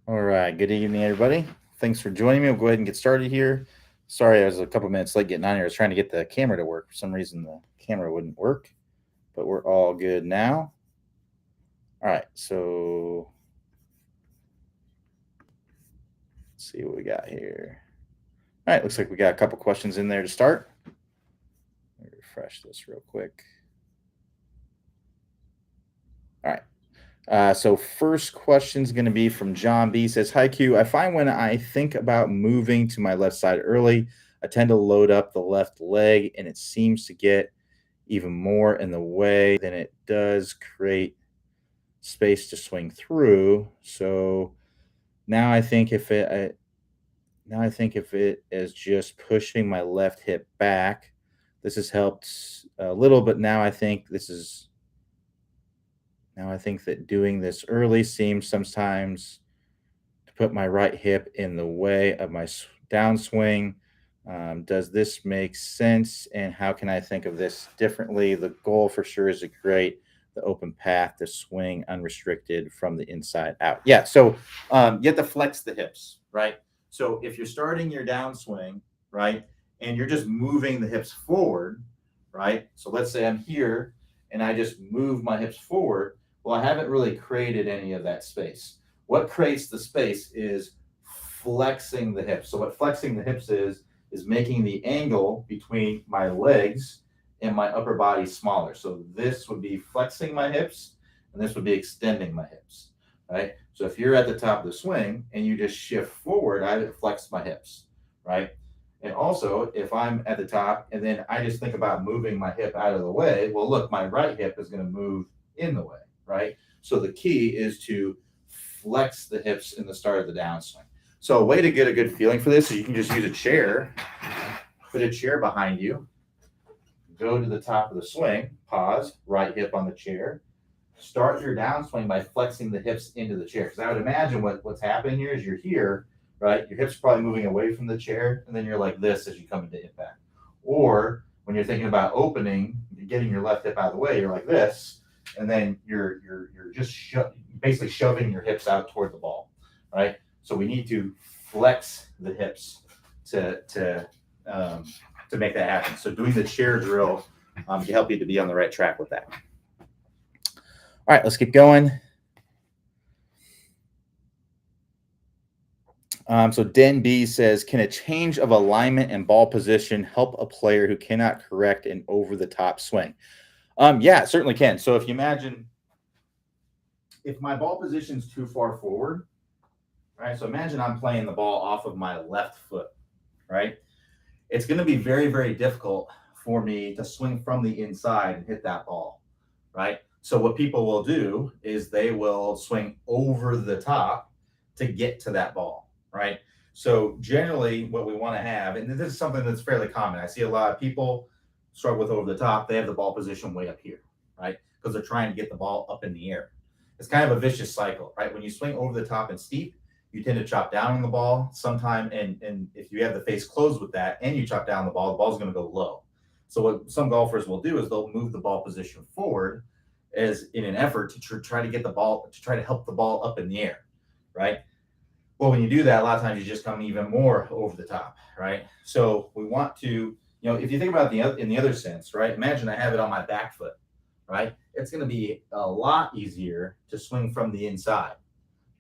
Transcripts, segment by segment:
All right. Good evening, everybody. Thanks for joining me. We'll go ahead and get started here. Sorry, I was a couple minutes late getting on here. I was trying to get the camera to work. For some reason, the camera wouldn't work, but we're all good now. All right. So let's see what we got here. All right. Looks like we got a couple questions in there to start. Let me refresh this real quick. All right. So first question is going to be from John B. Says, "Hi Q. I find when I think about moving to my left side early, I tend to load up the left leg, and it seems to get even more in the way than it does create space to swing through. So now I think now I think if it is just pushing my left hip back, this has helped a little, but now I think that doing this early seems sometimes to put my right hip in the way of my downswing. Does this make sense? And how can I think of this differently? The goal for sure is to create the open path to swing unrestricted from the inside out. Yeah. So you have to flex the hips, right? So if you're starting your downswing, right, and you're just moving the hips forward, right? So let's say I'm here and I just move my hips forward. Well, I haven't really created any of that space. What creates the space is flexing the hips. So what flexing the hips is making the angle between my legs and my upper body smaller. So this would be flexing my hips, and this would be extending my hips, right? So if you're at the top of the swing and you just shift forward, I flex my hips, right? And also, if I'm at the top and then I just think about moving my hip out of the way, well, look, my right hip is going to move in the way, right? So the key is to flex the hips in the start of the downswing. So a way to get a good feeling for this is you can just use a chair, put a chair behind you, go to the top of the swing, pause, right hip on the chair, start your downswing by flexing the hips into the chair. Because I would imagine what's happening here is you're here, right? Your hips are probably moving away from the chair, and then you're like this as you come into impact. Or when you're thinking about opening, getting your left hip out of the way, you're like this, and then you're just basically shoving your hips out toward the ball, right? So we need to flex the hips to make that happen. So doing the chair drill can help you to be on the right track with that. All right, let's keep going. So Den B says, "Can a change of alignment and ball position help a player who cannot correct an over-the-top swing?" Yeah, it certainly can. So if you imagine, if my ball position's too far forward, right? So imagine I'm playing the ball off of my left foot, right? It's going to be very, very difficult for me to swing from the inside and hit that ball, right? So what people will do is they will swing over the top to get to that ball, right? So generally what we want to have, and this is something that's fairly common. I see a lot of people struggle with over the top. They have the ball position way up here, right? Because they're trying to get the ball up in the air. It's kind of a vicious cycle, right? When you swing over the top and steep, you tend to chop down on the ball sometime. And if you have the face closed with that and you chop down the ball's going to go low. So what some golfers will do is they'll move the ball position forward as in an effort to try to get the ball, to try to help the ball up in the air, right? Well, when you do that, a lot of times you just come even more over the top, right? So we want to, if you think about in the other sense, right? Imagine I have it on my back foot, right? It's going to be a lot easier to swing from the inside,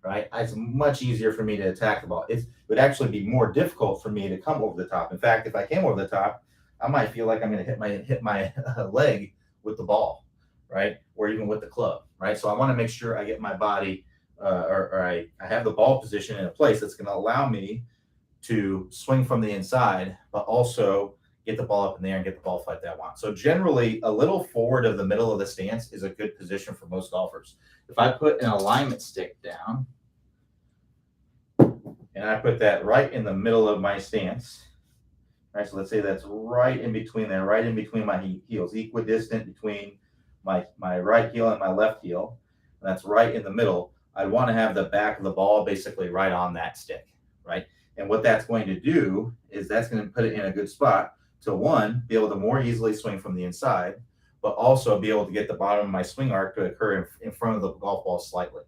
right? It's much easier for me to attack the ball. It would actually be more difficult for me to come over the top. In fact, if I came over the top, I might feel like I'm going to hit my leg with the ball, right? Or even with the club, right? So I want to make sure I get my body or I have the ball position in a place that's going to allow me to swing from the inside, but also get the ball up in the air and get the ball flight that I want. So generally, a little forward of the middle of the stance is a good position for most golfers. If I put an alignment stick down and I put that right in the middle of my stance, right? So let's say that's right in between there, right in between my heels, equidistant between my right heel and my left heel. And that's right in the middle. I want to have the back of the ball basically right on that stick, right? And what that's going to do is that's going to put it in a good spot to, one, be able to more easily swing from the inside, but also be able to get the bottom of my swing arc to occur in front of the golf ball slightly,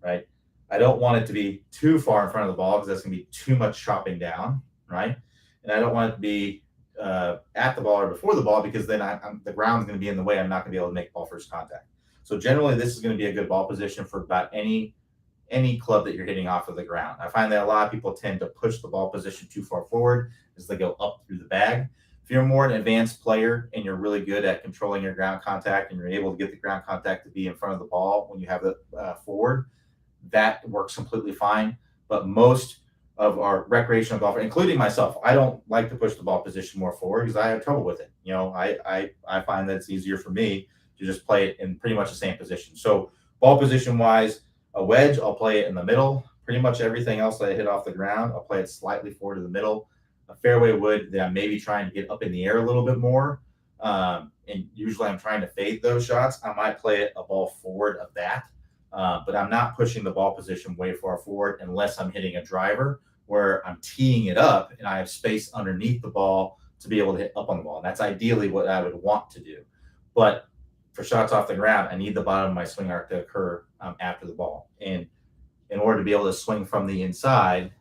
right? I don't want it to be too far in front of the ball because that's going to be too much chopping down, right? And I don't want it to be at the ball or before the ball because then the ground's going to be in the way. I'm not going to be able to make ball first contact. So generally, this is going to be a good ball position for about any club that you're hitting off of the ground. I find that a lot of people tend to push the ball position too far forward as they go up through the bag. If you're more an advanced player and you're really good at controlling your ground contact and you're able to get the ground contact to be in front of the ball when you have it forward, that works completely fine. But most of our recreational golfers, including myself, I don't like to push the ball position more forward because I have trouble with it. I find that it's easier for me to just play it in pretty much the same position. So ball position wise, a wedge, I'll play it in the middle. Pretty much everything else that I hit off the ground, I'll play it slightly forward to the middle. A fairway wood that I'm maybe trying to get up in the air a little bit more. And usually I'm trying to fade those shots. I might play it a ball forward of that. But I'm not pushing the ball position way far forward unless I'm hitting a driver where I'm teeing it up and I have space underneath the ball to be able to hit up on the ball. And that's ideally what I would want to do. But for shots off the ground, I need the bottom of my swing arc to occur after the ball. And in order to be able to swing from the inside,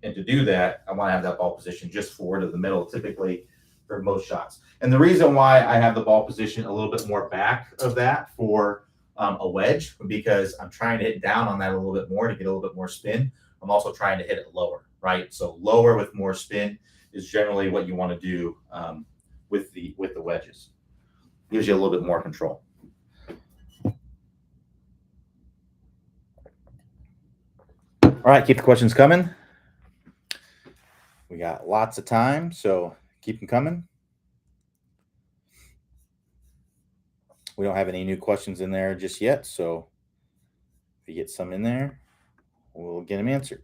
and to do that, I want to have that ball position just forward of the middle, typically for most shots. And the reason why I have the ball position a little bit more back of that for a wedge, because I'm trying to hit down on that a little bit more to get a little bit more spin. I'm also trying to hit it lower, right? So lower with more spin is generally what you want to do with the wedges. Gives you a little bit more control. All right, keep the questions coming. We got lots of time, so keep them coming. We don't have any new questions in there just yet, so if you get some in there, we'll get them answered.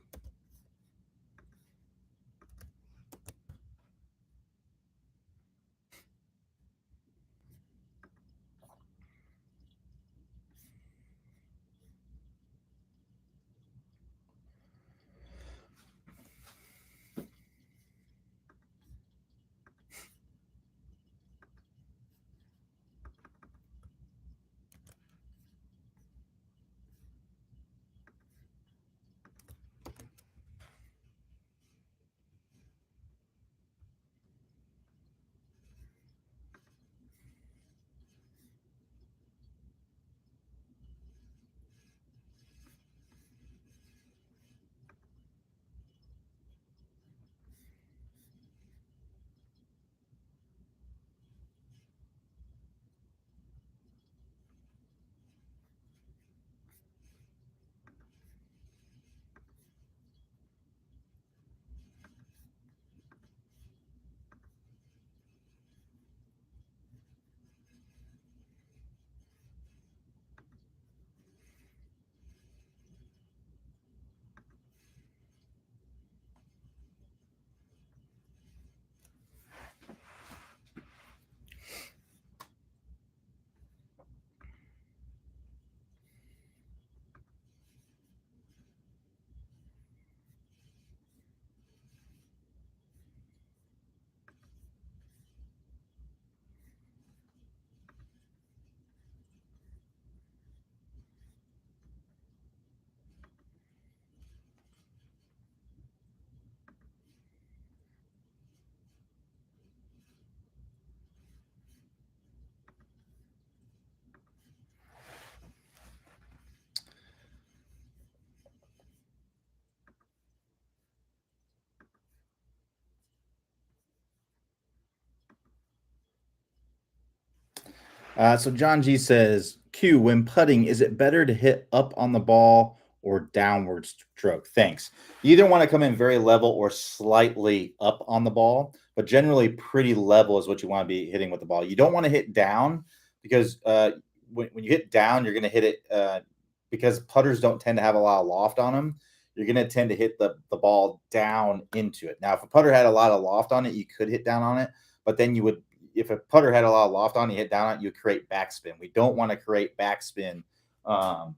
So John G says, Q, when putting, is it better to hit up on the ball or downward stroke? Thanks. You either want to come in very level or slightly up on the ball, but generally pretty level is what you want to be hitting with the ball. You don't want to hit down because when you hit down, you're going to hit it because putters don't tend to have a lot of loft on them. You're going to tend to hit the ball down into it. Now, if a putter had a lot of loft on it, you could hit down on it, but then you would, if a putter had a lot of loft on, you hit down on it, you create backspin. We don't want to create backspin on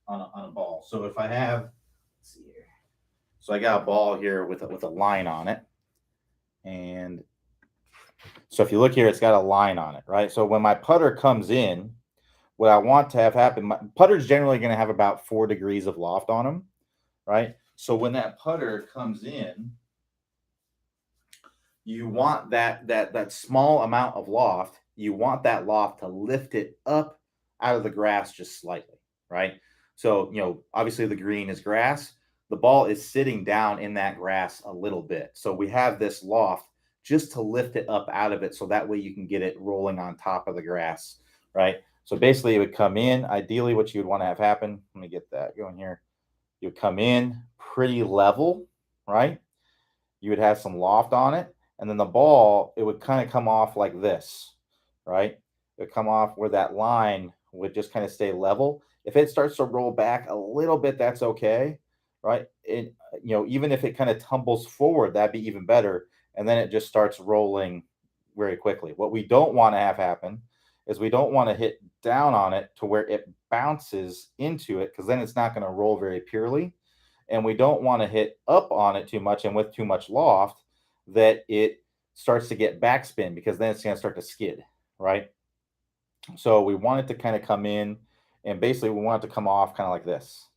a ball. So if I have, let's see here. So I got a ball here with a line on it. And so if you look here, it's got a line on it, right? So when my putter comes in, what I want to have happen, my putter's generally going to have about 4 degrees of loft on them, right? So when that putter comes in, you want that small amount of loft. You want that loft to lift it up out of the grass just slightly, right? So obviously the green is grass. The ball is sitting down in that grass a little bit. So we have this loft just to lift it up out of it, so that way you can get it rolling on top of the grass, right? So basically, it would come in. Ideally, what you would want to have happen. Let me get that going here. You would come in pretty level, right? You would have some loft on it, and then the ball, it would kind of come off like this, right? It would come off where that line would just kind of stay level. If it starts to roll back a little bit, that's okay, right? Even if it kind of tumbles forward, that'd be even better. And then it just starts rolling very quickly. What we don't want to have happen is we don't want to hit down on it to where it bounces into it, because then it's not going to roll very purely, and we don't want to hit up on it too much and with too much loft that it starts to get backspin, because then it's going to start to skid, right? So we want it to kind of come in, and basically we want it to come off kind of like this,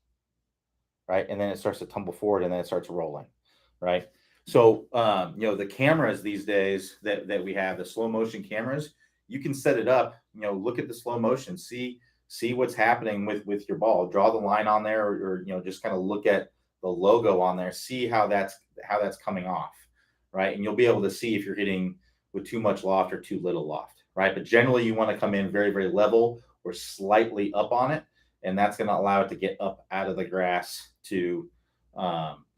right? And then it starts to tumble forward, and then it starts rolling, right? So the cameras these days that we have, the slow motion cameras, you can set it up. Look at the slow motion, see what's happening with your ball. Draw the line on there, or just kind of look at the logo on there. See how that's coming off, right? And you'll be able to see if you're hitting with too much loft or too little loft, right? But generally, you want to come in very, very level or slightly up on it, and that's going to allow it to get up out of the grass to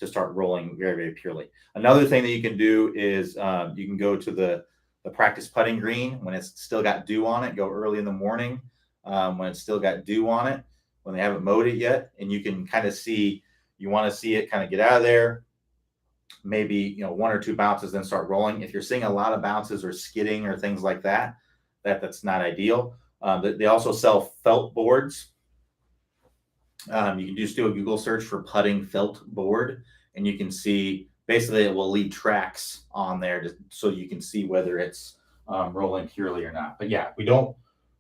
start rolling very, very purely. Another thing that you can do is you can go to the practice putting green when it's still got dew on it. Go early in the morning when it's still got dew on it, when they haven't mowed it yet, and you can kind of see. You want to see it kind of get out of there, maybe 1 or 2 bounces, then start rolling. If you're seeing a lot of bounces or skidding or things like that, that's not ideal. They also sell felt boards. You can just do a Google search for putting felt board, and you can see basically it will leave tracks on there so you can see whether it's rolling purely or not. But yeah, we don't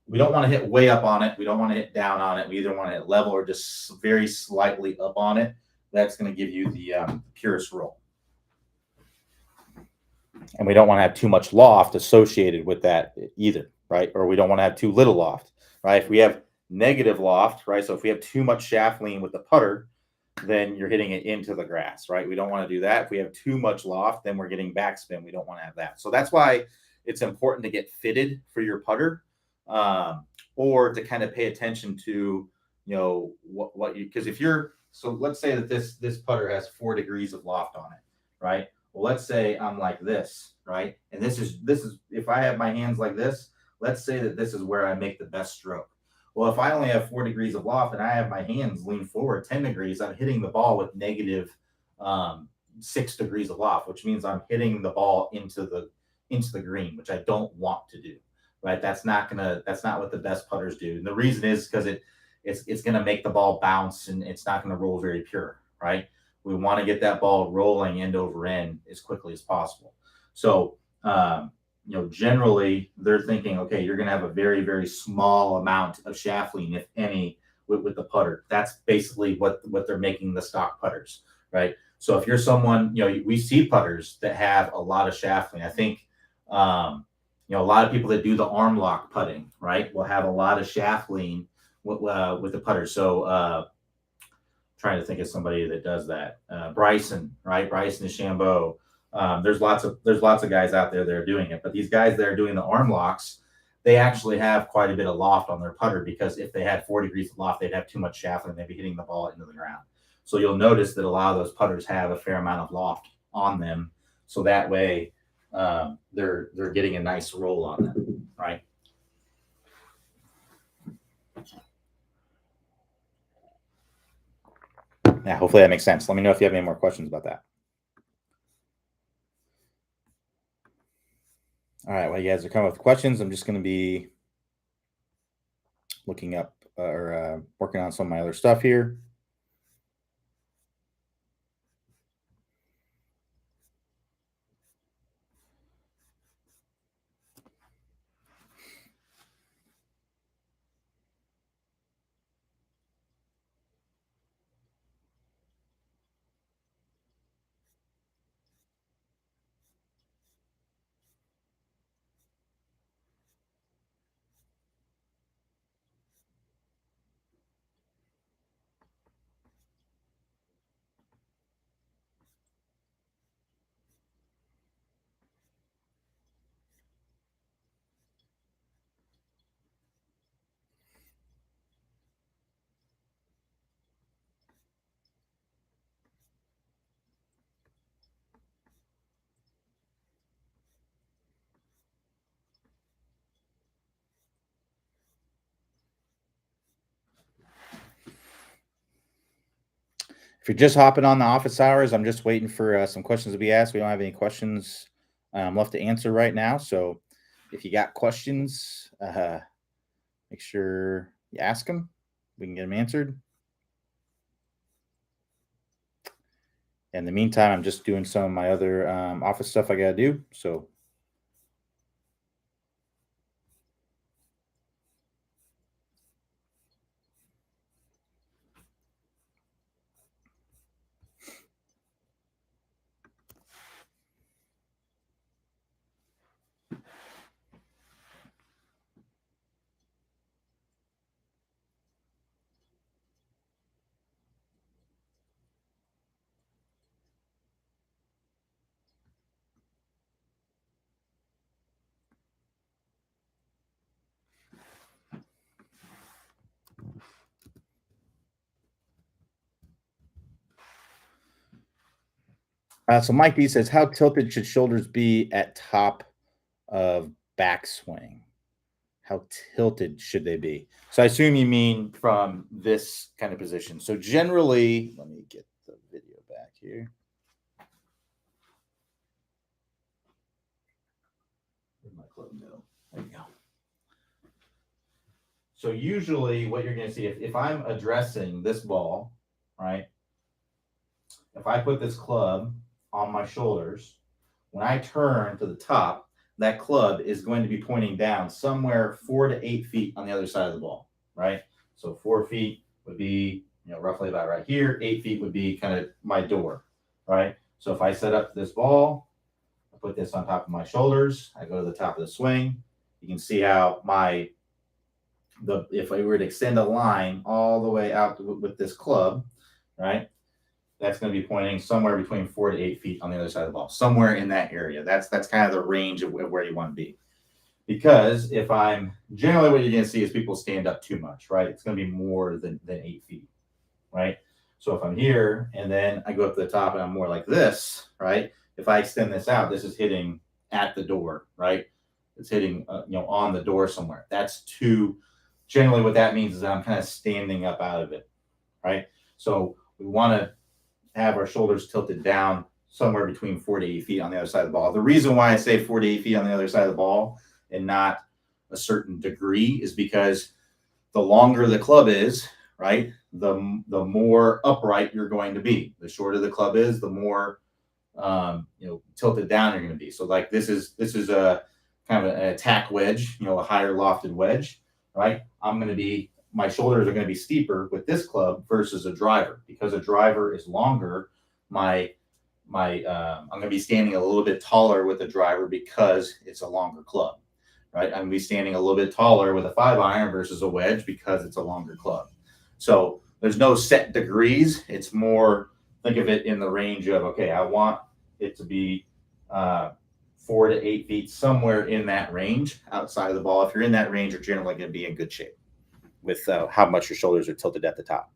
want to hit way up on it. We don't want to hit down on it. We either want to hit level or just very slightly up on it. That's going to give you the purest roll. And we don't want to have too much loft associated with that either, right? Or we don't want to have too little loft, right? If we have negative loft, right? So if we have too much shaft lean with the putter, then you're hitting it into the grass, right? We don't want to do that. If we have too much loft, then we're getting backspin. We don't want to have that. So that's why it's important to get fitted for your putter, or to kind of pay attention to, what you, because if you're, so let's say that this putter has 4 degrees of loft on it, right? Well, let's say I'm like this, right? And this is if I have my hands like this, let's say that this is where I make the best stroke. Well, if I only have 4 degrees of loft and I have my hands lean forward 10 degrees, I'm hitting the ball with negative 6 degrees of loft, which means I'm hitting the ball into the green, which I don't want to do, right? That's not what the best putters do. And the reason is because it's gonna make the ball bounce, and it's not gonna roll very pure, right? We want to get that ball rolling end over end as quickly as possible. So, generally they're thinking, okay, you're going to have a very, very small amount of shaft lean, if any, with the putter. That's basically what they're making the stock putters, right? So if you're someone, we see putters that have a lot of shaft lean. I think, a lot of people that do the arm lock putting, right, will have a lot of shaft lean with the putter. So, trying to think of somebody that does that. Bryson, right? Bryson DeChambeau. There's lots of guys out there that are doing it, but these guys that are doing the arm locks, they actually have quite a bit of loft on their putter, because if they had 4 degrees of loft, they'd have too much shaft and they'd be hitting the ball into the ground. So you'll notice that a lot of those putters have a fair amount of loft on them, so that way they're getting a nice roll on them, right? Yeah, hopefully that makes sense. Let me know if you have any more questions about that. All right, while you guys are coming up with questions, I'm just going to be looking up or working on some of my other stuff here. you're just hopping on the office hours, I'm just waiting for some questions to be asked. We don't have any questions left to answer right now. So if you got questions, make sure you ask them. We can get them answered. In the meantime, I'm just doing some of my other office stuff I got to do. So so Mike B says, how tilted should shoulders be at top of backswing? How tilted should they be? So I assume you mean from this kind of position. So generally, let me get the video back here. Where'd my club go? There you go. So usually what you're going to see, if I'm addressing this ball, right? If I put this club on my shoulders, when I turn to the top, that club is going to be pointing down somewhere 4 to 8 feet on the other side of the ball, right? So 4 feet would be, roughly about right here. 8 feet would be kind of my door, right? So if I set up this ball, I put this on top of my shoulders, I go to the top of the swing, you can see how if I were to extend a line all the way out with this club, right? That's going to be pointing somewhere between 4 to 8 feet on the other side of the ball, somewhere in that area. That's kind of the range of where you want to be. Because if I'm generally what you're going to see is people stand up too much, right? It's going to be more than 8 feet, right? So if I'm here and then I go up to the top and I'm more like this, right? If I extend this out, this is hitting at the door, right? It's hitting, on the door somewhere. That's too. Generally, what that means is that I'm kind of standing up out of it, right? So we want to have our shoulders tilted down somewhere between 4 to 8 feet on the other side of the ball. The reason why I say 4 to 8 feet on the other side of the ball and not a certain degree is because the longer the club is, right, the more upright you're going to be. The shorter the club is, the more tilted down you're going to be. So like this is a kind of an attack wedge, a higher lofted wedge, right? My shoulders are going to be steeper with this club versus a driver. Because a driver is longer, I'm going to be standing a little bit taller with a driver because it's a longer club, right? I'm going to be standing a little bit taller with a 5-iron versus a wedge because it's a longer club. So there's no set degrees. It's more, think of it in the range of, okay, I want it to be 4 to 8 feet, somewhere in that range outside of the ball. If you're in that range, you're generally going to be in good shape with how much your shoulders are tilted at the top.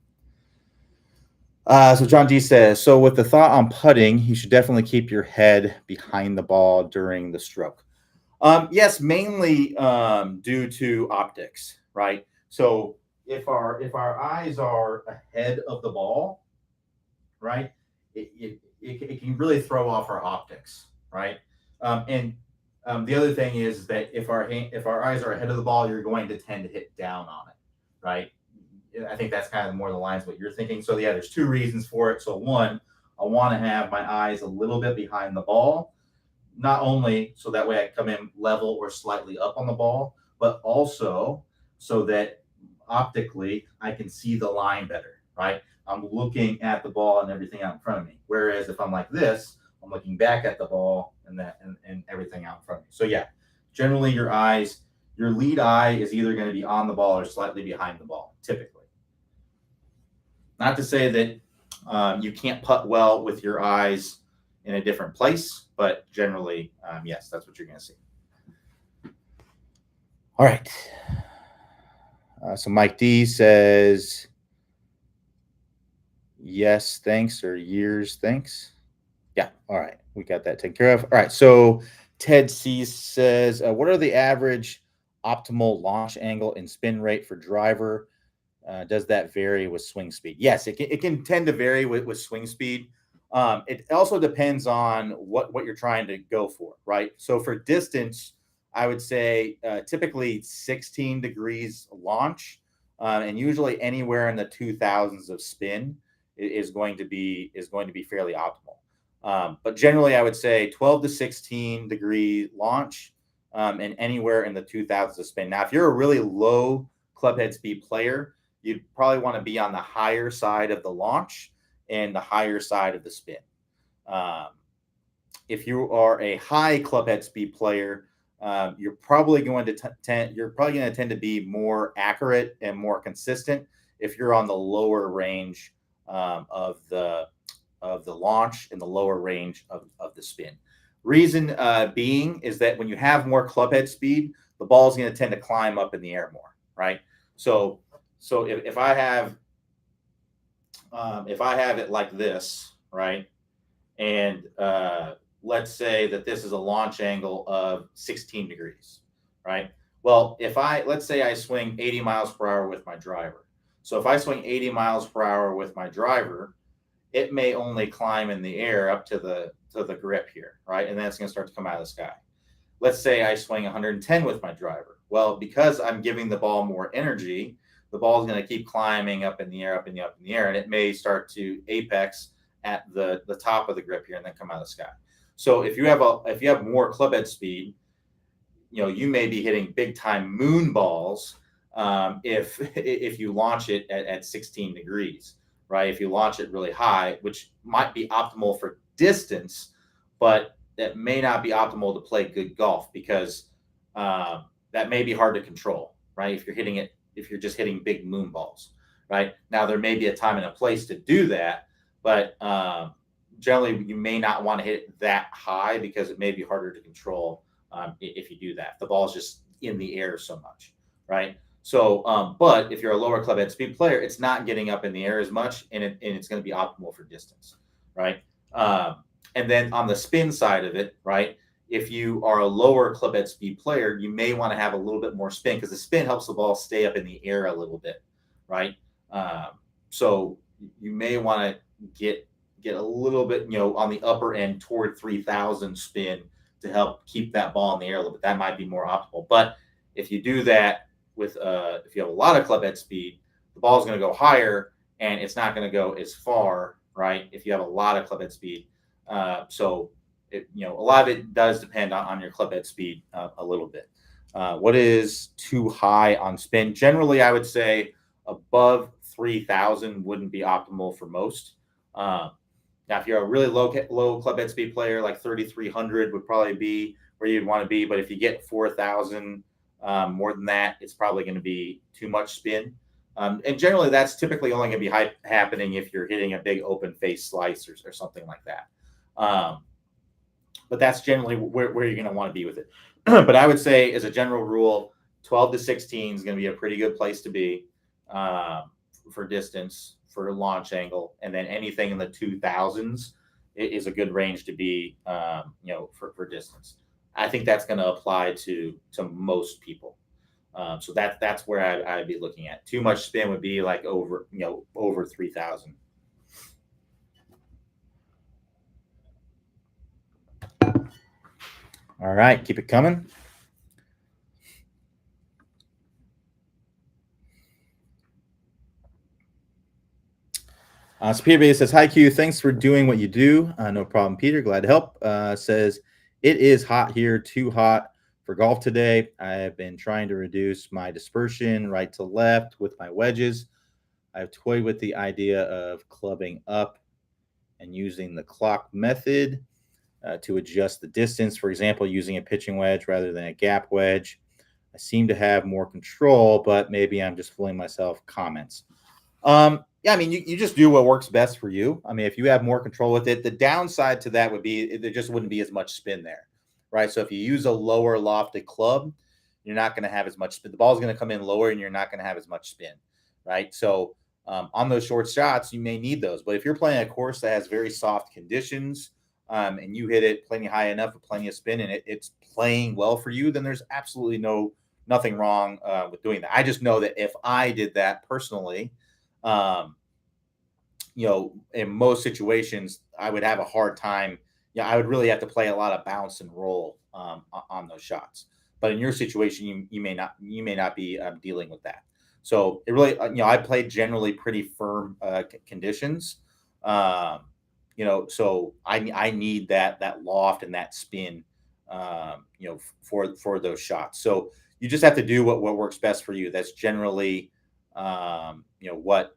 So John D says, so with the thought on putting, you should definitely keep your head behind the ball during the stroke. Yes, mainly due to optics, right? So if our eyes are ahead of the ball, right, it can really throw off our optics, right? And the other thing is that if our eyes are ahead of the ball, you're going to tend to hit down on it, right? I think that's kind of more the lines of what you're thinking. So yeah, there's 2 reasons for it. So one, I want to have my eyes a little bit behind the ball, not only so that way I come in level or slightly up on the ball, but also so that optically I can see the line better, right? I'm looking at the ball and everything out in front of me. Whereas if I'm like this, I'm looking back at the ball and everything out in front of me. So yeah, generally your lead eye is either going to be on the ball or slightly behind the ball, typically. Not to say that you can't putt well with your eyes in a different place, but generally, yes, that's what you're going to see. All right. So Mike D says, yes, thanks, or years, thanks. Yeah. All right. We got that taken care of. All right. So Ted C says, what are the average optimal launch angle and spin rate for driver Does that vary with swing speed? Yes, it can tend to vary with swing speed. It also depends on what you're trying to go for, right? So for distance, I would say typically 16 degrees launch, and usually anywhere in the 2000s of spin is going to be fairly optimal. But generally, I would say 12 to 16 degree launch, and anywhere in the 2000s of spin. Now, if you're a really low club head speed player, you'd probably want to be on the higher side of the launch and the higher side of the spin. Um, if you are a high club head speed player, you're probably going to tend to be more accurate and more consistent if you're on the lower range of the launch and the lower range of the spin. Reason being is that when you have more club head speed, the ball is going to tend to climb up in the air more, right? So if I have it like this, right, and let's say that this is a launch angle of 16 degrees, right? Well, if let's say I swing 80 miles per hour with my driver. So if I swing 80 miles per hour with my driver, it may only climb in the air up to the grip here, right? And then it's going to start to come out of the sky. Let's say I swing 110 with my driver. Well, because I'm giving the ball more energy, the ball is going to keep climbing up in the air, and it may start to apex at the top of the grip here and then come out of the sky. So if you have more club head speed, you may be hitting big time moon balls if you launch it at 16 degrees, right? If you launch it really high, which might be optimal for distance, but that may not be optimal to play good golf because that may be hard to control, right? If you're just hitting big moon balls, right? Now there may be a time and a place to do that, but generally you may not want to hit it that high because it may be harder to control if you do that. The ball is just in the air so much, right? So, but if you're a lower club head speed player, it's not getting up in the air as much, and it's going to be optimal for distance, right? And then on the spin side of it, right? If you are a lower club head speed player, you may want to have a little bit more spin because the spin helps the ball stay up in the air a little bit, right? So you may want to get a little bit, on the upper end toward 3,000 spin to help keep that ball in the air a little bit. That might be more optimal. But if you do that if you have a lot of club head speed, the ball is going to go higher and it's not going to go as far, right? If you have a lot of club head speed, a lot of it does depend on your club head speed a little bit. What is too high on spin? Generally, I would say above 3,000 wouldn't be optimal for most. Now, if you're a really low club head speed player, like 3,300 would probably be where you'd want to be. But if you get 4,000, more than that, it's probably going to be too much spin. And generally, that's typically only going to be happening if you're hitting a big open face slice or something like that. But that's generally where you're going to want to be with it. But I would say, as a general rule, 12 to 16 is going to be a pretty good place to be for distance, for launch angle, and then anything in the 2000s is a good range to be, for distance. I think that's going to apply to most people. So that's where I'd be looking at. Too much spin would be like over 3,000. All right, keep it coming. So Peter Bailey says, "Hi Q, thanks for doing what you do. No problem, Peter. Glad to help." Says, "It is hot here, too hot for golf today. I have been trying to reduce my dispersion right to left with my wedges. I've toyed with the idea of clubbing up and using the clock method to adjust the distance. For example, using a pitching wedge rather than a gap wedge. I seem to have more control, but maybe I'm just fooling myself." Comments. Yeah, I mean, you just do what works best for you. I mean, if you have more control with it, the downside to that would be there just wouldn't be as much spin there, right? So if you use a lower lofted club, you're not going to have as much spin. The ball's going to come in lower and you're not going to have as much spin, right? So on those short shots, you may need those. But if you're playing a course that has very soft conditions and you hit it plenty high enough with plenty of spin and it's playing well for you, then there's absolutely no nothing wrong with doing that. I just know that if I did that personally, um, in most situations, I would have a hard time. Yeah, I would really have to play a lot of bounce and roll on those shots. But in your situation, you may not be dealing with that. So it really, I played generally pretty firm conditions. Um, so I need that loft and that spin, for those shots. So you just have to do what works best for you. That's generally, what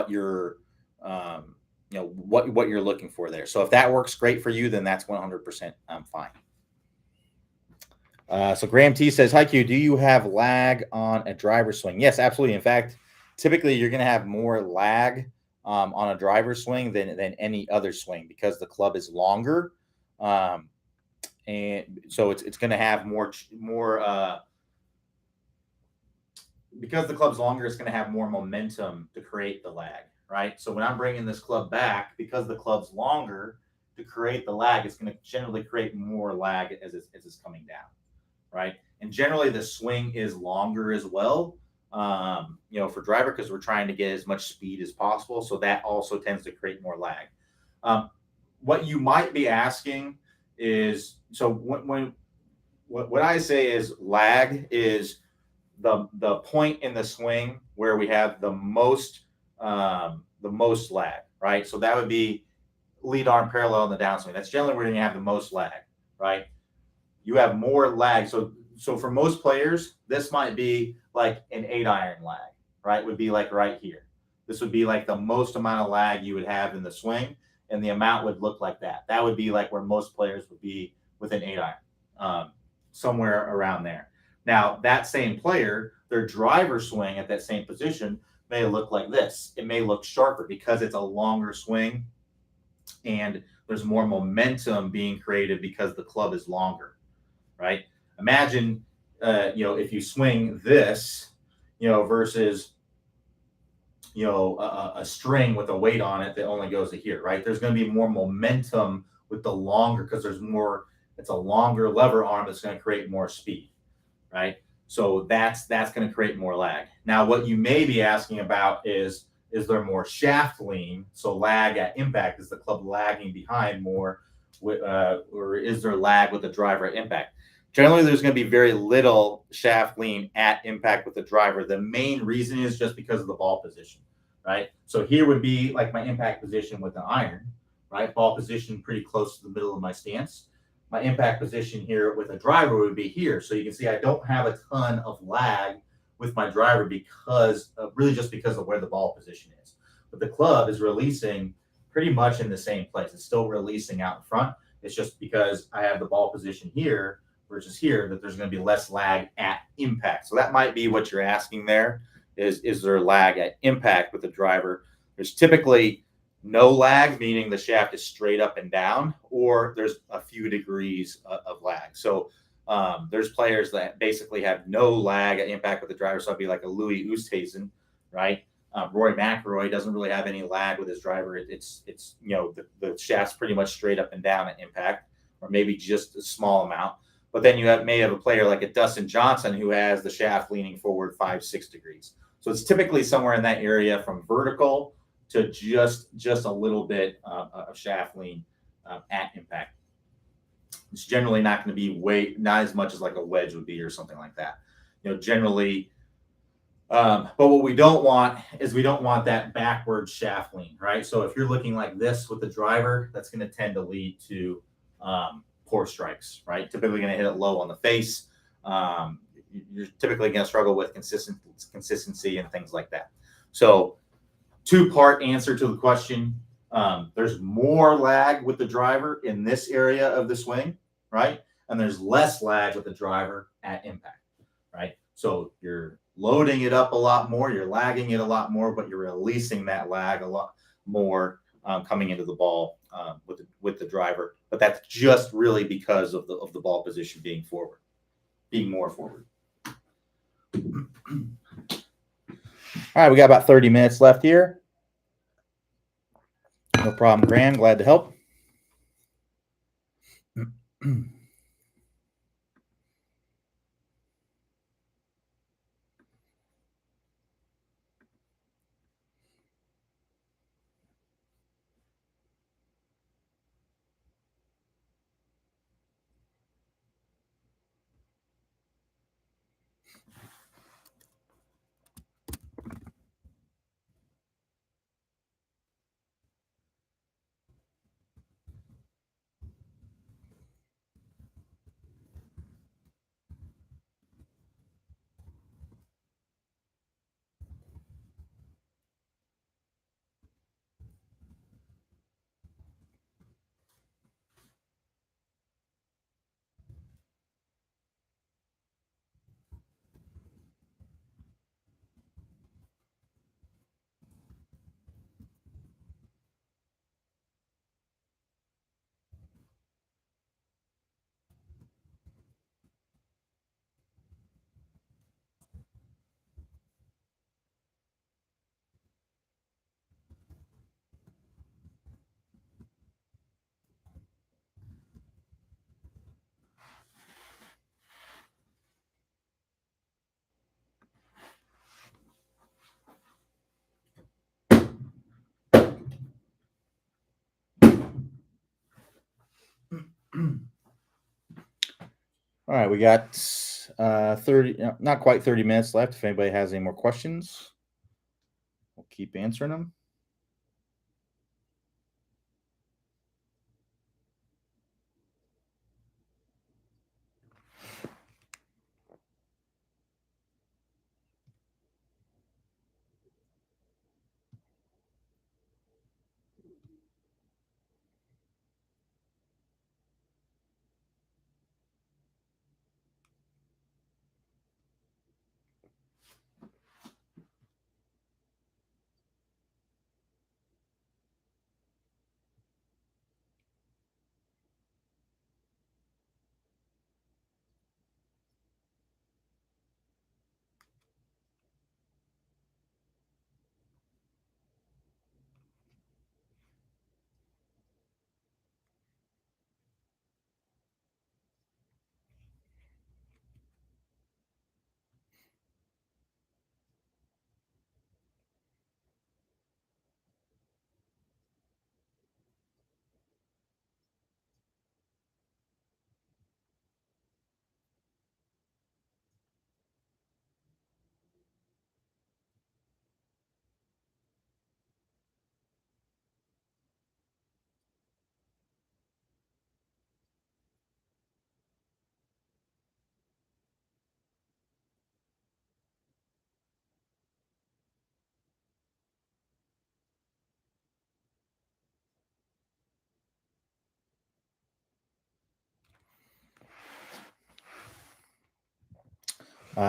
you're what you're looking for there. So if that works great for you, then that's 100% fine. So Graham T says, "Hi Q, do you have lag on a driver swing?" Yes, absolutely. In fact, typically you're going to have more lag on a driver swing than any other swing because the club is longer, and so it's going to have more because the club's longer. It's going to have more momentum to create the lag, right? So when I'm bringing this club back, because the club's longer, to create the lag, it's going to generally create more lag as it's coming down, right? And generally the swing is longer as well, for driver because we're trying to get as much speed as possible. So that also tends to create more lag. What you might be asking is, so what I say is lag is the point in the swing where we have the most lag, right? So that would be lead arm parallel in the downswing. That's generally where you have the most lag, right? You have more lag. So for most players, this might be like an 8-iron lag, right? Would be like right here. This would be like the most amount of lag you would have in the swing, and the amount would look like that. That would be like where most players would be with an 8-iron, somewhere around there. Now, that same player, their driver swing at that same position may look like this. It may look sharper because it's a longer swing and there's more momentum being created because the club is longer, right? Imagine, if you swing this, versus, a string with a weight on it that only goes to here, right? There's going to be more momentum with the longer because it's a longer lever arm that's going to create more speed, right? So that's going to create more lag. Now, what you may be asking about is there more shaft lean? So lag at impact, is the club lagging behind more, or is there lag with the driver at impact? Generally, there's going to be very little shaft lean at impact with the driver. The main reason is just because of the ball position, right? So here would be like my impact position with an iron, right? Ball position pretty close to the middle of my stance. My impact position here with a driver would be here. So you can see I don't have a ton of lag with my driver because just because of where the ball position is. But the club is releasing pretty much in the same place. It's still releasing out in front. It's just because I have the ball position here versus here that there's going to be less lag at impact. So that might be what you're asking there is there lag at impact with the driver? There's typically no lag, meaning the shaft is straight up and down, or there's a few degrees of lag. So there's players that basically have no lag at impact with the driver. So it'd be like a Louis Oosthuizen, right? Rory McIlroy doesn't really have any lag with his driver. It's the shaft's pretty much straight up and down at impact, or maybe just a small amount. But then may have a player like a Dustin Johnson who has the shaft leaning forward 5-6 degrees. So it's typically somewhere in that area from vertical to just a little bit of shaft lean at impact. It's generally not going to be not as much as like a wedge would be or something like that. Generally. But what we don't want is that backward shaft lean, right? So if you're looking like this with the driver, that's going to tend to lead to poor strikes, right? Typically going to hit it low on the face. You're typically going to struggle with consistency and things like that. So 2-part answer to the question. There's more lag with the driver in this area of the swing, right? And there's less lag with the driver at impact, right? So you're loading it up a lot more, you're lagging it a lot more, but you're releasing that lag a lot more coming into the ball with the driver. But that's just really because of the ball position being more forward. All right, we got about 30 minutes left here. No problem, Graham. Glad to help. All right, we got 30, not quite 30 minutes left. If anybody has any more questions, we'll keep answering them.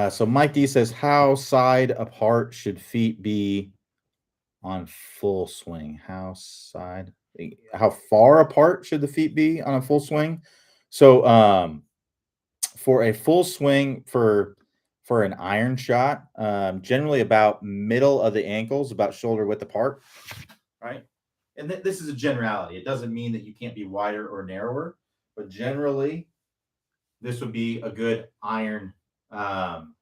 So Mike D says, how side apart should feet be on full swing? How far apart should the feet be on a full swing? So for a full swing for an iron shot, generally about middle of the ankles, about shoulder width apart, right? And this is a generality. It doesn't mean that you can't be wider or narrower, but generally this would be a good iron um,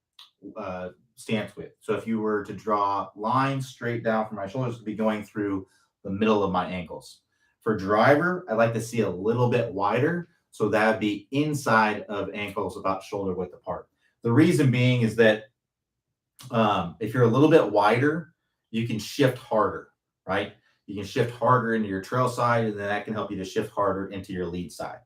stance width. So if you were to draw lines straight down from my shoulders, it would be going through the middle of my ankles. For driver, I like to see a little bit wider. So that would be inside of ankles, about shoulder width apart. The reason being is that if you're a little bit wider, you can shift harder, right? You can shift harder into your trail side, and then that can help you to shift harder into your lead side,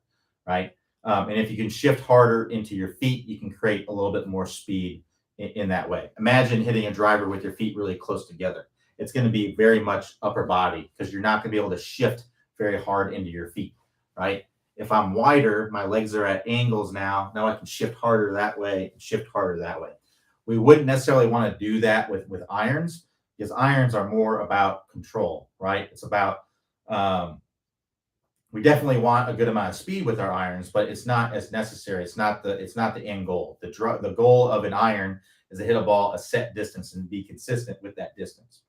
right? And if you can shift harder into your feet, you can create a little bit more speed in that way. Imagine hitting a driver with your feet really close together. It's going to be very much upper body because you're not going to be able to shift very hard into your feet, right? If I'm wider, my legs are at angles now. Now I can shift harder that way, shift harder that way. We wouldn't necessarily want to do that with irons because irons are more about control, right? It's about we definitely want a good amount of speed with our irons, but it's not as necessary. It's not the end goal. The goal of an iron is to hit a ball a set distance and be consistent with that distance.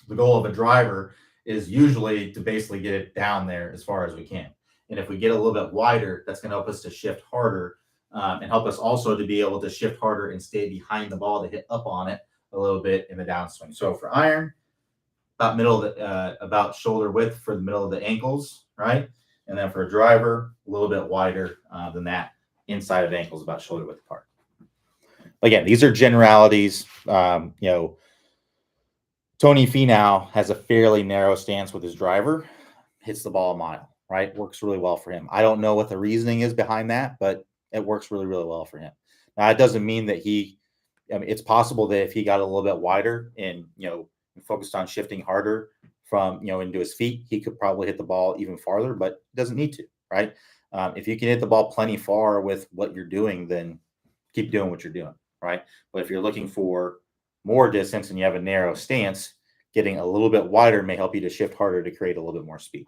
The goal of a driver is usually to basically get it down there as far as we can. And if we get a little bit wider, that's going to help us to shift harder and help us also to be able to shift harder and stay behind the ball to hit up on it a little bit in the downswing. So for iron, about shoulder width for the middle of the ankles, right? And then for a driver, a little bit wider than that, inside of ankles, about shoulder width apart. Again, these are generalities. Tony Finau has a fairly narrow stance with his driver, hits the ball a mile, right? Works really well for him. I don't know what the reasoning is behind that, but it works really, really well for him. Now, it doesn't mean that it's possible that if he got a little bit wider and, focused on shifting harder from, into his feet, he could probably hit the ball even farther, but doesn't need to, right? If you can hit the ball plenty far with what you're doing, then keep doing what you're doing, right? But if you're looking for more distance and you have a narrow stance, getting a little bit wider may help you to shift harder to create a little bit more speed.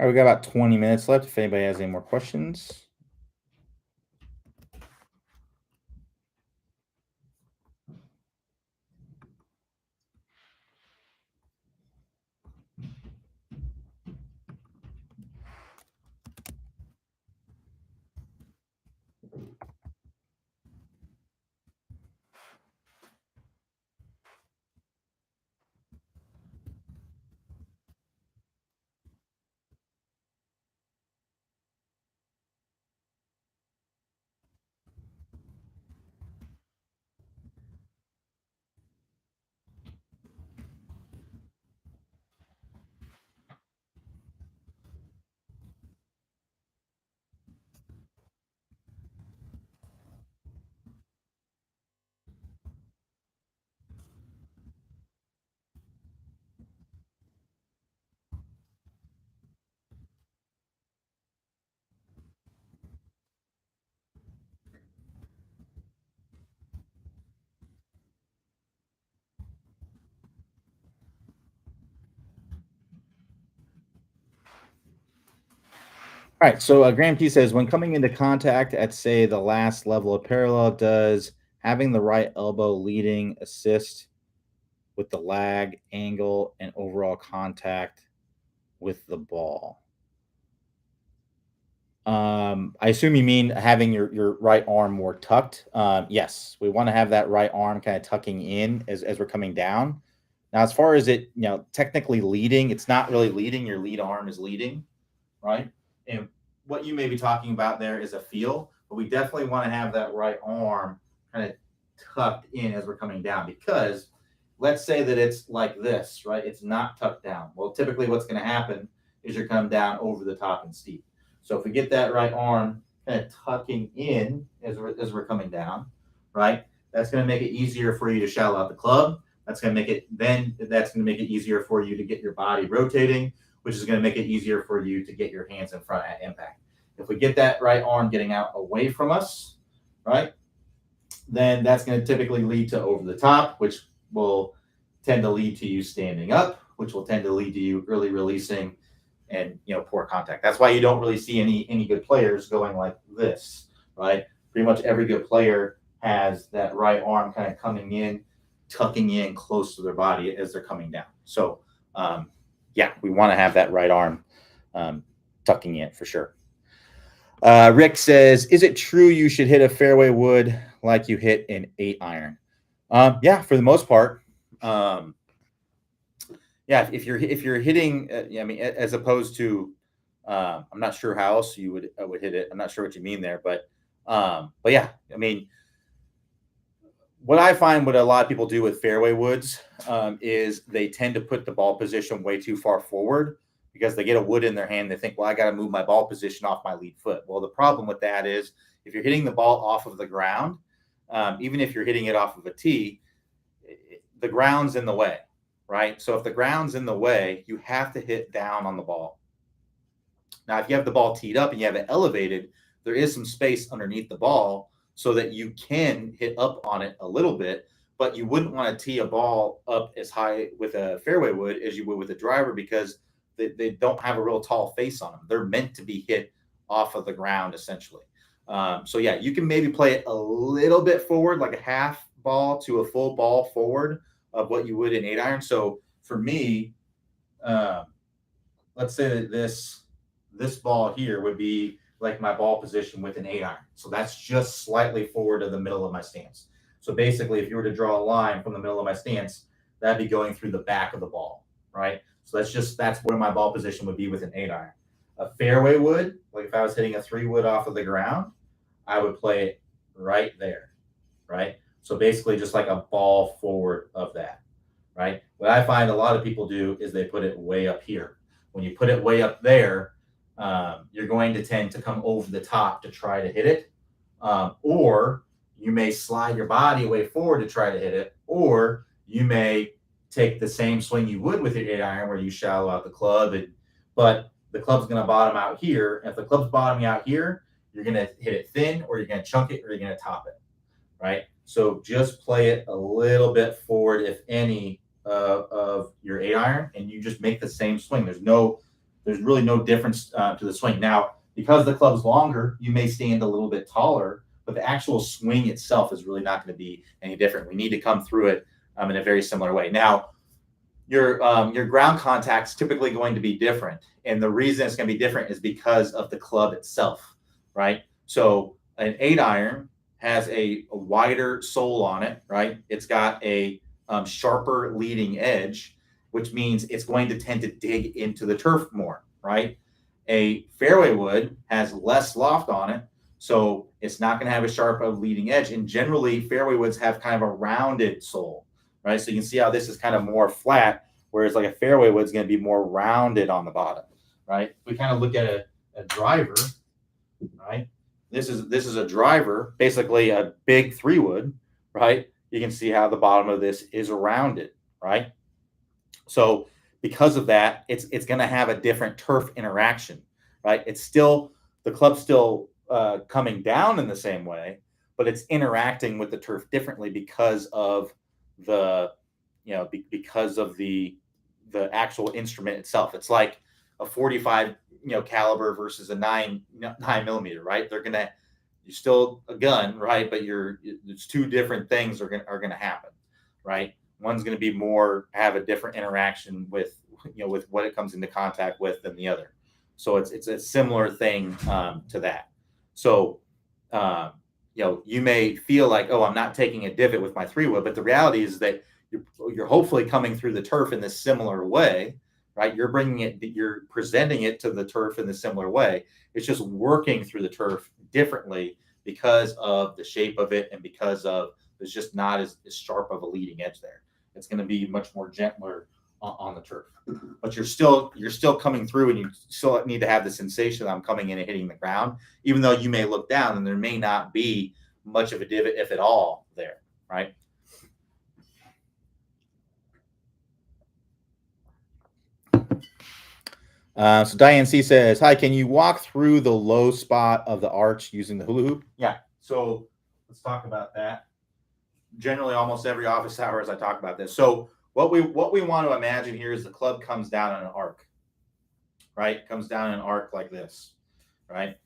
All right, we got about 20 minutes left if anybody has any more questions. All right. So Graham P says, when coming into contact at, say, the last level of parallel, does having the right elbow leading assist with the lag, angle, and overall contact with the ball? I assume you mean having your right arm more tucked. Yes, we want to have that right arm kind of tucking in as we're coming down. Now, as far as it, technically leading, it's not really leading. Your lead arm is leading, right? And what you may be talking about there is a feel, but we definitely want to have that right arm kind of tucked in as we're coming down, because let's say that it's like this, right? It's not tucked down. Well, typically what's going to happen is you're coming down over the top and steep. So if we get that right arm kind of tucking in as we're coming down, right? That's going to make it easier for you to shallow out the club. That's going to make it easier for you to get your body rotating, which is going to make it easier for you to get your hands in front at impact. If we get that right arm getting out away from us, right, then that's going to typically lead to over the top, which will tend to lead to you standing up, which will tend to lead to you early releasing and poor contact. That's why you don't really see any good players going like this, right? Pretty much every good player has that right arm kind of coming in, tucking in close to their body as they're coming down. So yeah, we want to have that right arm tucking in for sure. Rick says, is it true you should hit a fairway wood like you hit an 8-iron? Yeah, for the most part. Yeah, if you're hitting, I mean, as opposed to, I'm not sure how else you would hit it. I'm not sure what you mean there, but yeah, I mean, what I find what a lot of people do with fairway woods is they tend to put the ball position way too far forward, because they get a wood in their hand. They think, well, I got to move my ball position off my lead foot. Well, the problem with that is if you're hitting the ball off of the ground, even if you're hitting it off of a tee, the ground's in the way, right? So if the ground's in the way, you have to hit down on the ball. Now, if you have the ball teed up and you have it elevated, there is some space underneath the ball so that you can hit up on it a little bit, but you wouldn't want to tee a ball up as high with a fairway wood as you would with a driver, because they don't have a real tall face on them. They're meant to be hit off of the ground, essentially. So yeah, you can maybe play it a little bit forward, like a half ball to a full ball forward of what you would in 8-iron. So for me, let's say that this ball here would be like my ball position with an 8-iron. So that's just slightly forward of the middle of my stance. So basically, if you were to draw a line from the middle of my stance, that'd be going through the back of the ball, right? So that's where my ball position would be with an 8-iron. A fairway wood, like if I was hitting a 3-wood off of the ground, I would play it right there, right? So basically just like a ball forward of that, right? What I find a lot of people do is they put it way up here. When you put it way up there, you're going to tend to come over the top to try to hit it. Or you may slide your body way forward to try to hit it, or you may take the same swing you would with your 8-iron where you shallow out the club, but the club's going to bottom out here. And if the club's bottoming out here, you're going to hit it thin, or you're going to chunk it, or you're going to top it, right? So just play it a little bit forward, if any, of your 8-iron, and you just make the same swing. There's no there's really no difference to the swing. Now, because the club's longer, you may stand a little bit taller, but the actual swing itself is really not going to be any different. We need to come through it in a very similar way. Now, your ground contact's typically going to be different, and the reason it's going to be different is because of the club itself, right? So an 8-iron has a wider sole on it, right? It's got a sharper leading edge, which means it's going to tend to dig into the turf more, right? A fairway wood has less loft on it, so it's not going to have a sharp leading edge. And generally, fairway woods have kind of a rounded sole, right? So you can see how this is kind of more flat, whereas like a fairway wood is going to be more rounded on the bottom, right? We kind of look at a driver, right? This is a driver, basically a big 3-wood, right? You can see how the bottom of this is rounded, right? So because of that, it's going to have a different turf interaction, right? It's still the club's still coming down in the same way, but it's interacting with the turf differently because of the because of the actual instrument itself. It's like a 45 caliber versus a 9 millimeter, right? You're still a gun, right? But it's two different things are gonna happen, right? One's going to be have a different interaction with with what it comes into contact with than the other. So it's a similar thing to that. So you may feel like, oh, I'm not taking a divot with my 3-wood, but the reality is that you're hopefully coming through the turf in this similar way, right? You're presenting it to the turf in the similar way. It's just working through the turf differently because of the shape of it and because of there's just not as sharp of a leading edge there. It's going to be much more gentler on the turf, but you're still coming through, and you still need to have the sensation that I'm coming in and hitting the ground, even though you may look down and there may not be much of a divot, if at all, there, right? So Diane C says, hi, can you walk through the low spot of the arch using the hula hoop? Yeah. So let's talk about that. Generally, almost every office hours I talk about this. So what we want to imagine here is the club comes down in an arc, right? Comes down in an arc like this, right?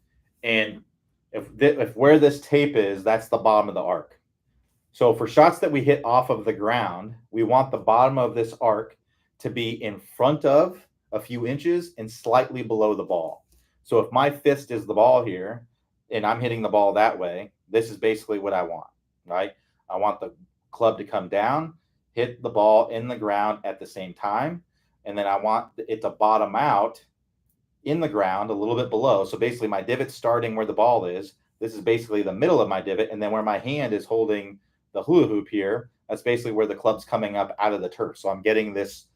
And if where this tape is, that's the bottom of the arc. So for shots that we hit off of the ground, we want the bottom of this arc to be in front of a few inches and slightly below the ball. So if my fist is the ball here and I'm hitting the ball that way, this is basically what I want, right? I want the club to come down, hit the ball in the ground at the same time, and then I want it to bottom out in the ground a little bit below. So basically my divot's starting where the ball is. This is basically the middle of my divot, and then where my hand is holding the hula hoop here, that's basically where the club's coming up out of the turf. So I'm getting this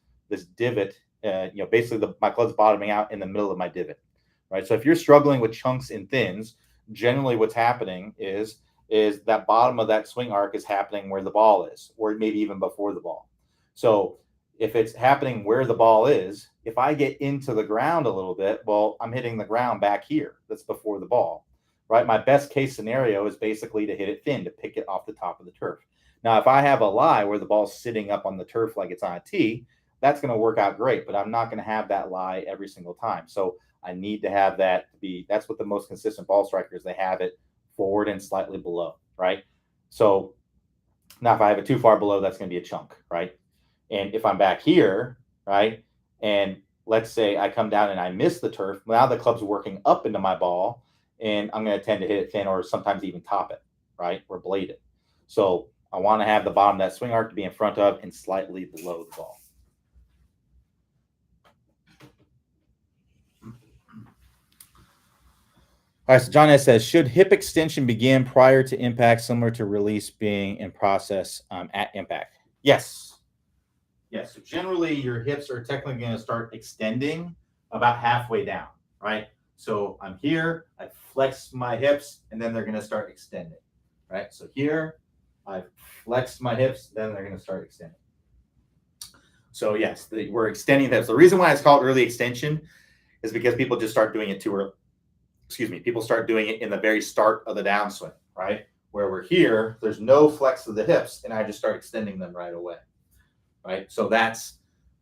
divot, basically my club's bottoming out in the middle of my divot, right? So if you're struggling with chunks and thins, generally what's happening is that bottom of that swing arc is happening where the ball is, or maybe even before the ball. So if it's happening where the ball is, if I get into the ground a little bit, well, I'm hitting the ground back here. That's before the ball, right? My best case scenario is basically to hit it thin, to pick it off the top of the turf. Now, if I have a lie where the ball's sitting up on the turf like it's on a tee, that's going to work out great, but I'm not going to have that lie every single time. So I need to have that that's what the most consistent ball strikers, they have it forward and slightly below, right? So now if I have it too far below, that's going to be a chunk, right? And if I'm back here, right, and let's say I come down and I miss the turf, now the club's working up into my ball, and I'm going to tend to hit it thin or sometimes even top it, right, or blade it. So I want to have the bottom of that swing arc to be in front of and slightly below the ball. All right, so John S. says, should hip extension begin prior to impact, similar to release being in process at impact? Yes. Yes. So generally, your hips are technically going to start extending about halfway down, right? So I'm here, I flex my hips, and then they're going to start extending, right? So here, I've flexed my hips, then they're going to start extending. So yes, we're extending the hips. The reason why it's called early extension is because people just start doing it too early. People start doing it in the very start of the downswing, right? Where we're here, there's no flex of the hips, and I just start extending them right away, right? So that's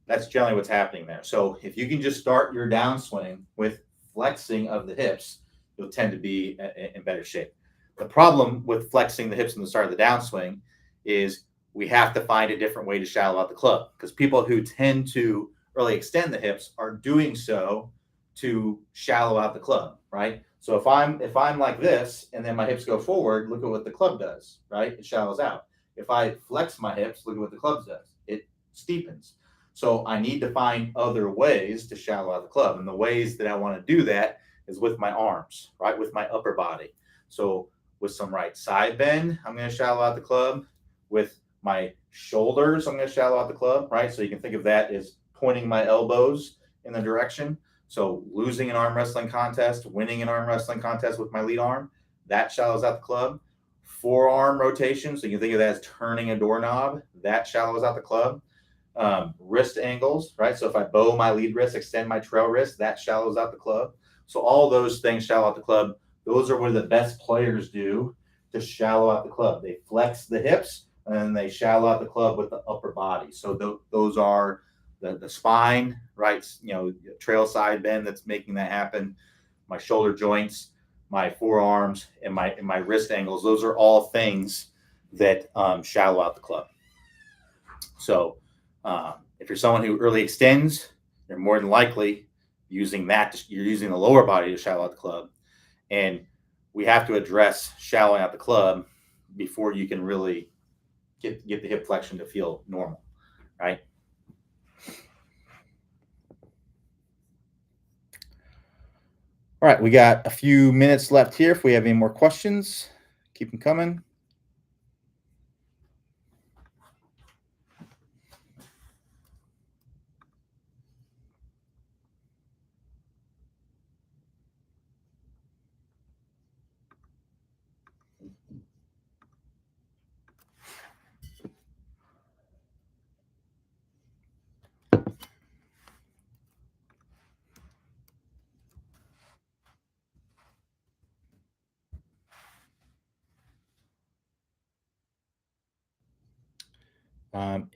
That's generally what's happening there. So if you can just start your downswing with flexing of the hips, you'll tend to be in better shape. The problem with flexing the hips in the start of the downswing is we have to find a different way to shallow out the club, because people who tend to early extend the hips are doing so to shallow out the club, right? So if I'm like this and then my hips go forward, look at what the club does, right? It shallows out. If I flex my hips, look at what the club does. It steepens. So I need to find other ways to shallow out the club. And the ways that I want to do that is with my arms, right? With my upper body. So with some right side bend, I'm going to shallow out the club. With my shoulders, I'm going to shallow out the club, right? So you can think of that as pointing my elbows in the direction. So losing an arm wrestling contest, winning an arm wrestling contest with my lead arm, that shallows out the club. Forearm rotation, so you can think of that as turning a doorknob, that shallows out the club. Wrist angles, right? So if I bow my lead wrist, extend my trail wrist, that shallows out the club. So all those things shallow out the club. Those are what the best players do to shallow out the club. They flex the hips and then they shallow out the club with the upper body. So those are the spine, right? You know, trail side bend that's making that happen. My shoulder joints, my forearms, and my wrist angles. Those are all things that shallow out the club. So if you're someone who early extends, you're more than likely using that. You're using the lower body to shallow out the club, and we have to address shallowing out the club before you can really get the hip flexion to feel normal, right? All right, we got a few minutes left here. If we have any more questions, keep them coming.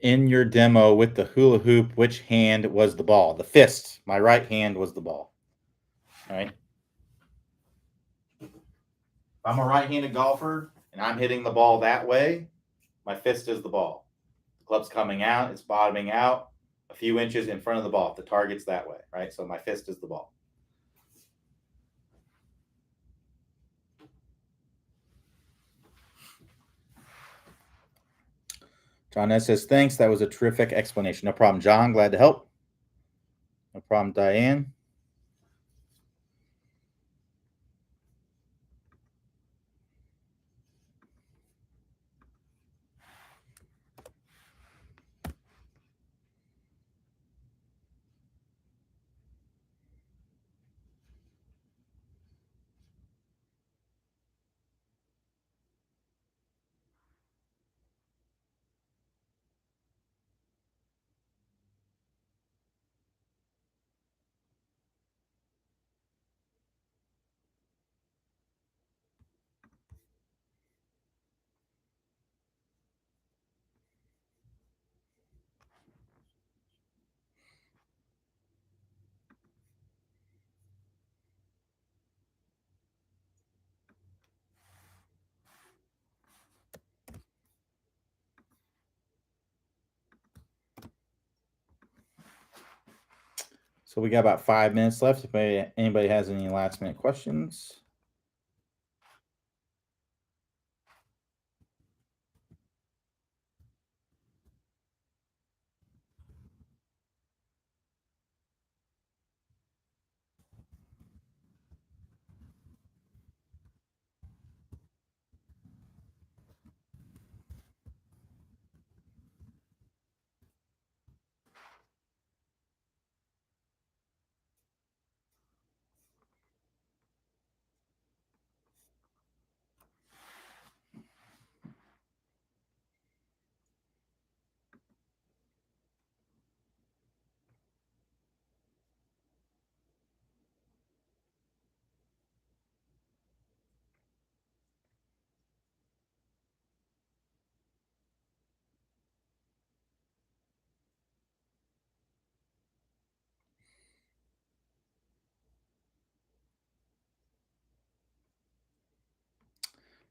In your demo with the hula hoop, which hand was the ball? The fist. My right hand was the ball. All right. If I'm a right-handed golfer and I'm hitting the ball that way, my fist is the ball. The club's coming out, it's bottoming out a few inches in front of the ball. If the target's that way, right? So my fist is the ball. John S says, thanks. That was a terrific explanation. No problem, John. Glad to help. No problem, Diane. So we got about 5 minutes left. If anybody has any last minute questions.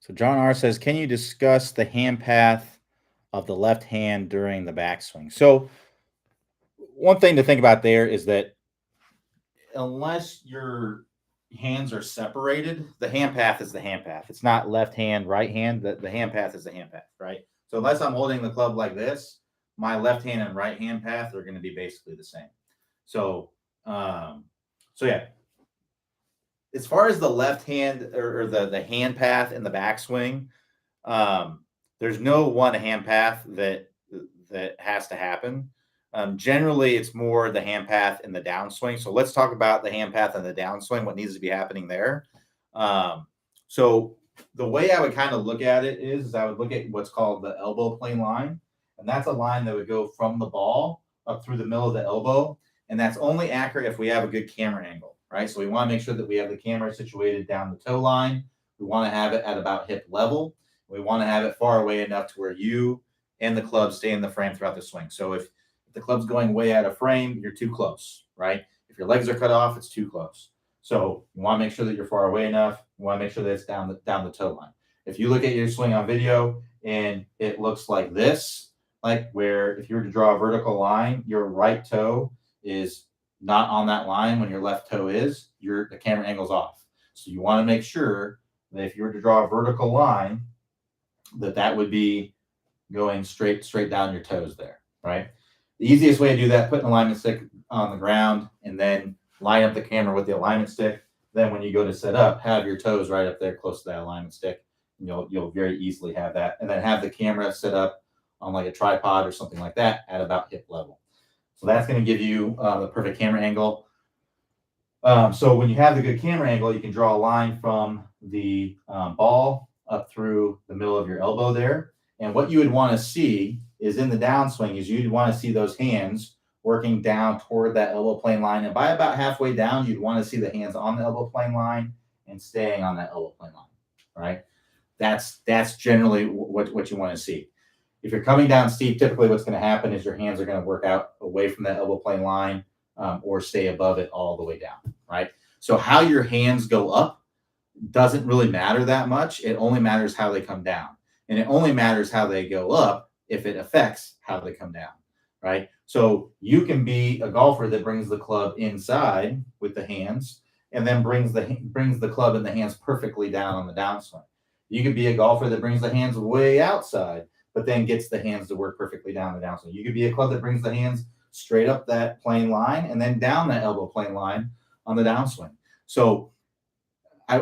So John R says, can you discuss the hand path of the left hand during the backswing? So one thing to think about there is that unless your hands are separated, the hand path is the hand path. It's not left hand, right hand. The hand path is the hand path, right? So unless I'm holding the club like this, my left hand and right hand path are going to be basically the same. So, um, so yeah, as far as the left hand or the hand path in the backswing, um, there's no one hand path that has to happen. Generally, it's more the hand path in the downswing. So let's talk about the hand path and the downswing. What needs to be happening there? Um, so the way I would kind of look at it is I would look at what's called the elbow plane line, and that's a line that would go from the ball up through the middle of the elbow, and that's only accurate if we have a good camera angle, right? So we want to make sure that we have the camera situated down the toe line. We want to have it at about hip level. We want to have it far away enough to where you and the club stay in the frame throughout the swing. So if the club's going way out of frame, you're too close, right? If your legs are cut off, it's too close. So you want to make sure that you're far away enough. You want to make sure that it's down the toe line. If you look at your swing on video and it looks like this, like where if you were to draw a vertical line, your right toe is not on that line when your left toe is, the camera angle's off. So you want to make sure that if you were to draw a vertical line, that would be going straight down your toes there, right? The easiest way to do that, put an alignment stick on the ground and then line up the camera with the alignment stick. Then when you go to set up, have your toes right up there close to that alignment stick. And you'll very easily have that. And then have the camera set up on like a tripod or something like that at about hip level. So that's going to give you the perfect camera angle. So when you have the good camera angle, you can draw a line from the ball up through the middle of your elbow there. And what you would want to see is in the downswing is you'd want to see those hands working down toward that elbow plane line. And by about halfway down, you'd want to see the hands on the elbow plane line and staying on that elbow plane line, right? That's generally what you want to see. If you're coming down steep, typically what's going to happen is your hands are going to work out away from that elbow plane line or stay above it all the way down, right? So how your hands go up doesn't really matter that much. It only matters how they come down. And it only matters how they go up if it affects how they come down, right? So you can be a golfer that brings the club inside with the hands and then brings the club and the hands perfectly down on the downswing. You could be a golfer that brings the hands way outside, but then gets the hands to work perfectly down the downswing. You could be a club that brings the hands straight up that plane line and then down that elbow plane line on the downswing. So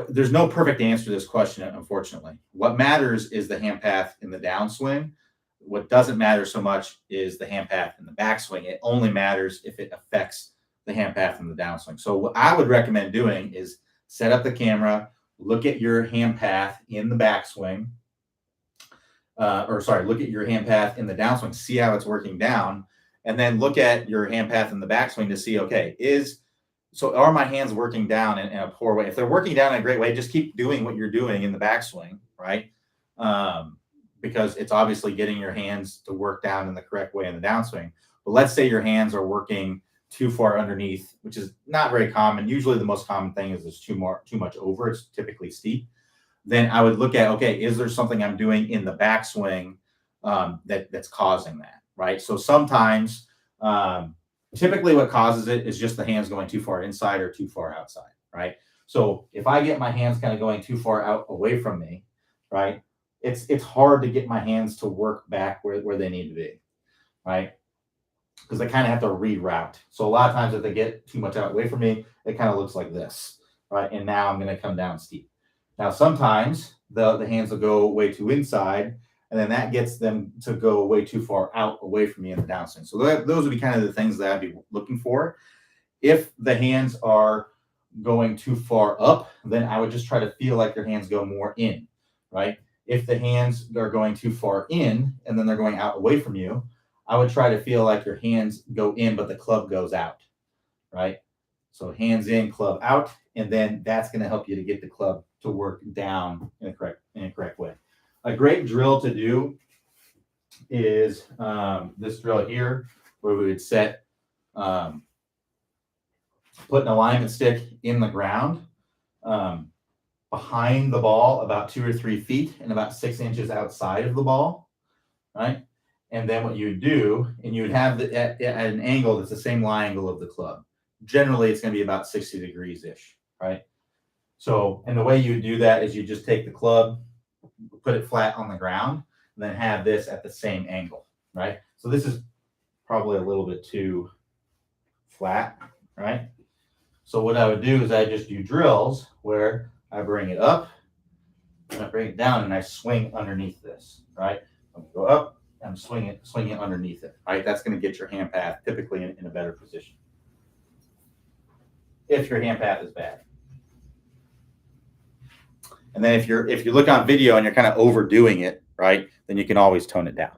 there's no perfect answer to this question, unfortunately. What matters is the hand path in the downswing. What doesn't matter so much is the hand path in the backswing. It only matters if it affects the hand path in the downswing. So what I would recommend doing is set up the camera, look at your hand path in the backswing, look at your hand path in the downswing, see how it's working down, and then look at your hand path in the backswing to see, okay, are my hands working down in a poor way? If they're working down in a great way, just keep doing what you're doing in the backswing, right? Because it's obviously getting your hands to work down in the correct way in the downswing. But let's say your hands are working too far underneath, which is not very common. Usually the most common thing is it's too much over. It's typically steep. Then I would look at, okay, is there something I'm doing in the backswing that's causing that, right? So sometimes typically what causes it is just the hands going too far inside or too far outside, right? So if I get my hands kind of going too far out away from me, right, it's hard to get my hands to work back where they need to be, right? Because I kind of have to reroute. So a lot of times if they get too much out away from me, it kind of looks like this, right? And now I'm going to come down steep. Now sometimes the hands will go way too inside, and then that gets them to go way too far out away from me in the downswing. So those would be kind of the things that I'd be looking for. If the hands are going too far up, then I would just try to feel like your hands go more in, right? If the hands are going too far in and then they're going out away from you, I would try to feel like your hands go in, but the club goes out, right? So hands in, club out, and then that's going to help you to get the club to work down in a correct way. A great drill to do is this drill here, where we would set, put an alignment stick in the ground. behind the ball about 2 or 3 feet and about 6 inches outside of the ball, right? And then what you would do, and you would have the, at an angle that's the same lie angle of the club. Generally, it's going to be about 60 degrees-ish, right? So, and the way you would do that is you just take the club, put it flat on the ground, and then have this at the same angle, right? So this is probably a little bit too flat, right? So what I would do is I just do drills where I bring it up, and I bring it down, and I swing underneath this, right? I'm go up, and swing it underneath it, right? That's going to get your hand path typically in a better position. If your hand path is bad. And then if you look on video and you're kind of overdoing it, right, then you can always tone it down.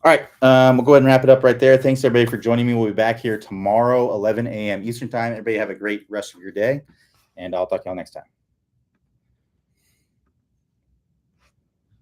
All right, we'll go ahead and wrap it up right there. Thanks, everybody, for joining me. We'll be back here tomorrow, 11 a.m. Eastern Time. Everybody have a great rest of your day, and I'll talk to y'all next time.